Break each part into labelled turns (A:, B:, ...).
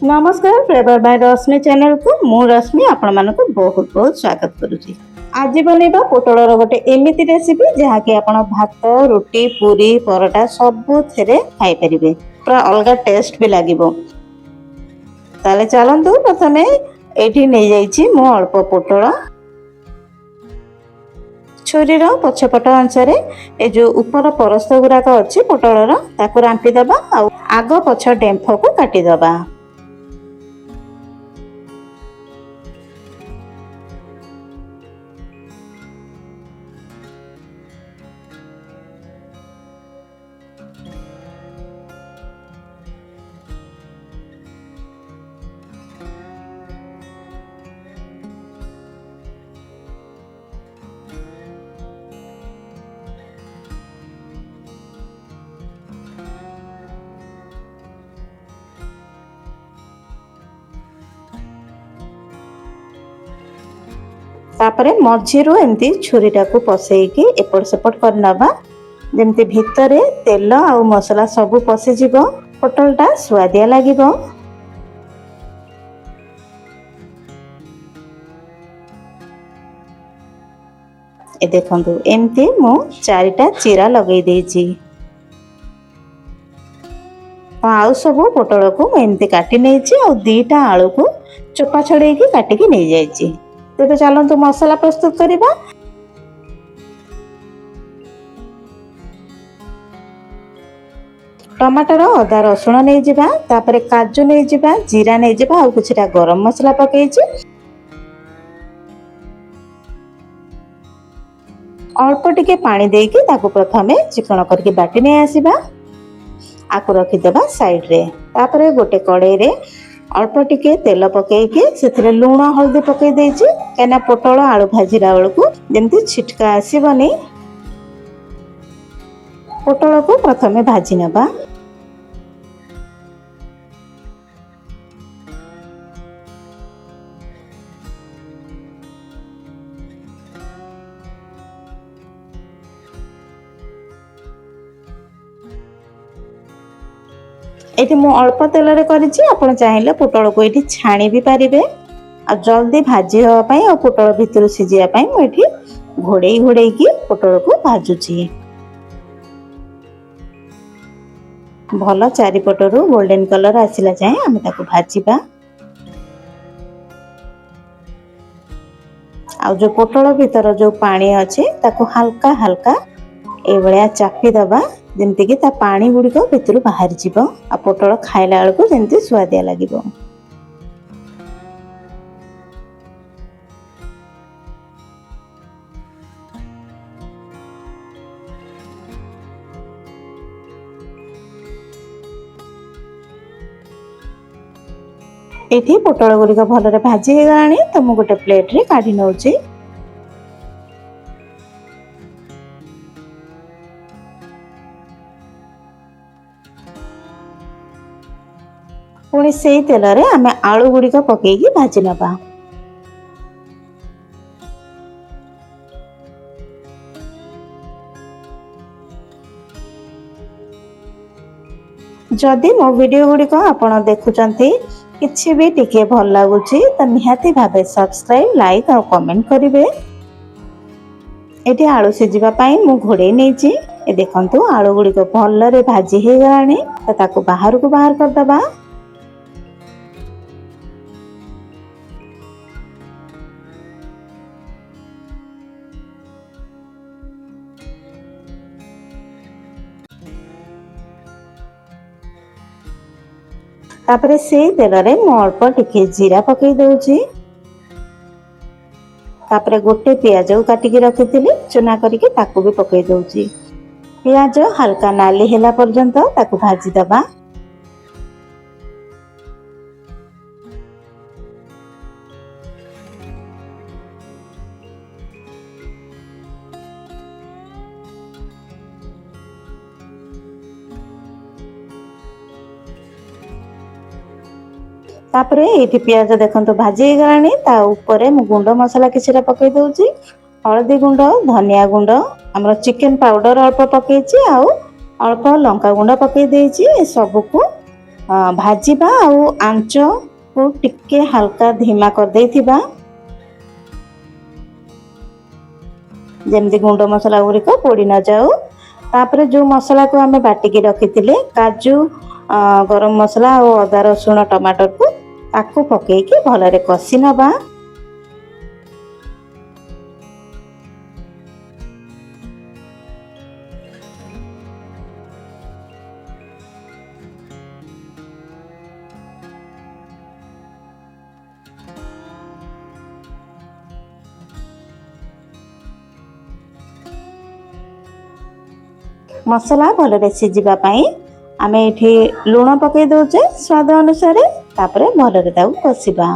A: नमस्कार flavour bye रश्मि channel को मु रश्मि आपण मानक बहुत बहुत स्वागत करुच्ची। आज बनैबा पोटलर गोटे एमिति रेसिपी जहाँ कि आपण भात रुटी पूरी परोटा सबु थेरे खाई परिबे, पूरा अलग टेस्ट भी लागिबो। ताले चलंतु प्रथमे एठी नै जाईची मु अल्प पोटल छुरीर पछपट अंचरे ए जो ऊपर परस्त गुराक अछि पोटलर ताकू रांपी दबा आ आग पछ डेंफ को काटी दबा। तापरे मझीरु एमती छुरीटा को पसैकी एपट सेपट कर नबा जेमती भितरे तेल आ मसला सब पसि जिवो, पोटलटा स्वादिया लागिबो। ए देखंतु एमती मु चारिटा चीरा लगै देछि। आउ सब पोटल को एमती काटी नेछि आ दीटा आलू को चोपा छड़ेकी काटिकी नै जाइछि। तेबे चलंतु मसला प्रस्तुत करिबा। टमाटर अदा रसुण नै जिबा, तापरे काजू नै जिबा, जीरा नै जिबा आ कुछटा गरम मसला पकेइछि। अल्प टिके पानी देकी ताको प्रथमे चिकन करके बाटी नै आसीबा। आकु रखि देबा साइड रे। तापरे गोटे कड़ाई रे अल्प टिके तेल पकेइके सेथिरे लूण हल्दी पकेइ देछि केना पोटल आलू भाजीरा बेलकु जेमती छिटका आसीबनी। पोटल को प्रथमे भाजी नबा। एठी मु अल्प तेल रे करिछि, आपण चाहिले पोटल को एठी छाणी भी पारिबे आ जल्दी भाजी होवा पई आ पोटल भितर सिजिया पई मु एठी घोड़ेई घोड़ेई की पोटल को भाजुछि। भलो चारि पटरु गोल्डन कलर आसिला जाय हम ताको भाजिबा। आ जो पोटल भितर जो पानी अछि ताको हल्का हल्का ए बळिया चापी दबा जेमती कि ता पानी गुड़िक भितर बाहर जीव आ पोटल खाइला बेलକୁ जेमती स्वादिया लागिबो। एठी पोटल गुड़िक भलरे भाजी हे गलानी तो मु गोटे प्लेट रे काढी नउची। पुणी से तेल रे आमे आलू गुड़िक पकेइकी भाजी नबा। जदि मो वीडियो गुड़िक आपण देखुचंती किछि भी टिके भल लागुची त निहाती भाबे सब्सक्राइब लाइक और कमेंट करिवे। एठी आलू सिजिबा पई मु घोड़े नेछि। ए देखंतु आलू गुड़िक भलरे भाजी हे गलानी त ताको बाहर को बाहर कर दबा। तापरे से तेल रे मु अल्प टिके जीरा पकेइ दउची। तापरे गोटे प्याज काटिकी रखिथिली चुना करके ताकू भी पकेइ दउची। प्याज हल्का नाली होला पर्यंत ताकू भाजी दबा। तापरे एठी प्याज देखंतु भाजी गलानी ता ऊपरे मु गुंड मसाला किछरा पकेइ दउची। हळदी गुंड, धनिया गुंड, हमर चिकन पाउडर अल्प पकेइची आ अल्प लंका गुंड पकेइ देइची। ए सब को भाजिबा आउ आंच को टिके हल्का धीमा कर देथिबा जेमती गुंड मसला गुड़िक पोड़ी न जाऊ। तापर जो मसला को आमे बाटिकी रखिथिले काजू गरम मसला और अदा रसुण टमाटर को ताकू पकेइकी भलरे कषि नबा। मसला भलरे सिझिबा पई आमे एठी लूण पकई दउचे स्वाद अनुसार। तापरे भलरे ताऊ कषिबा।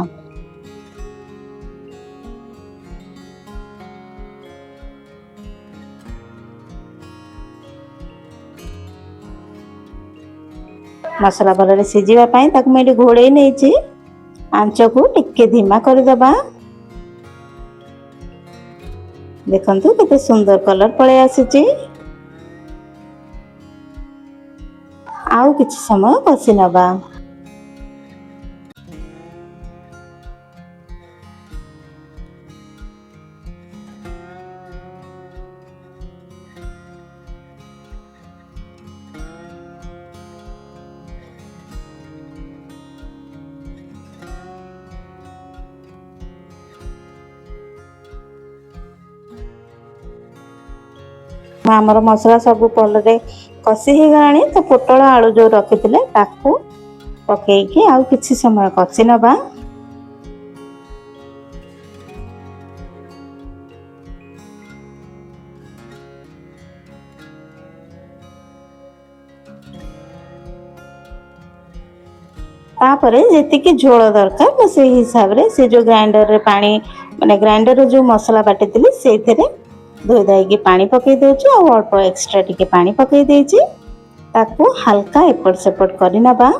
A: मसला भलरे सिझिबा पई ताकू मैं घोड़े नहीं आंच को टिके धीमा कर दबा। देखंतु केते सुंदर कलर पळे आसीची। आउ किछि समय कषि नबा। आमर मसला सब पलरे कषि हो गलानी तो पोटल आलू जो रखिथिले ताकू पकेइकी आउ किछि समय कषि नबा। तापरे जेतिकी झोल दरकार से हिसाब रे से जो ग्राइंडर रे पानी माने ग्राइंडर रे जो मसला बाटिथिले सेथिरे धोई धाई पानी पकई देउछु और अल्प एक्स्ट्रा टिके पानी पकई देइछि ताकू हल्का एपट सेपट करि नबा।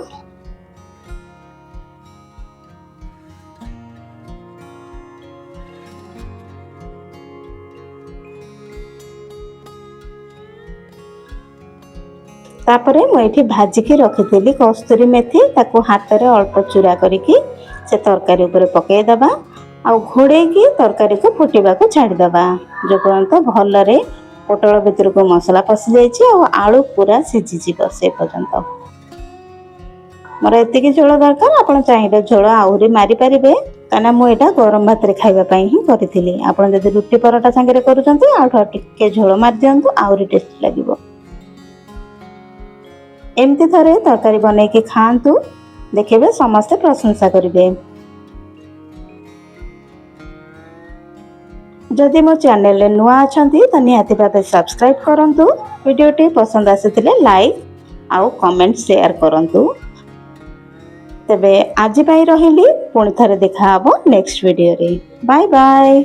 A: तापरे मैं एठी भाजिकी रखिथिली कस्तूरी मेथी ताकू हाथ रे अल्प चूरा करिकी से तरकारी ऊपर पकई दबा आ घोड़े की तरकारी को फुटिबा को छाड़ी दबा जो पर्यंत भलरे पोटल भितर को मसला पशि जाइछि और आलू पूरा सिझी जीव से पर्यंत। मोर एतिकी झोल दरकार आपण चाहिए झोल आहुरी मारी पारिबे काना मु एटा गरम भात रे खाइबा पई ही करथिली। आपण जदि रुटी पराठा संगे रे करूचंती आठा टिके झोल मार दियंतु आहुरी टेस्ट लागिवो। एमती थरे तरकारी बनै के खांतु देखिबे समस्त प्रशंसा करिवे। जदि मो चैनल नुआ अछंती त निहाती भाबे सब्सक्राइब करंतु। वीडियोटी पसंद आसीथिले लाइक आउ कमेंट शेयर करंतु। तबे आज पई रहिली पुणी थरे देखा हबो नेक्स्ट वीडियो रे। Bye bye.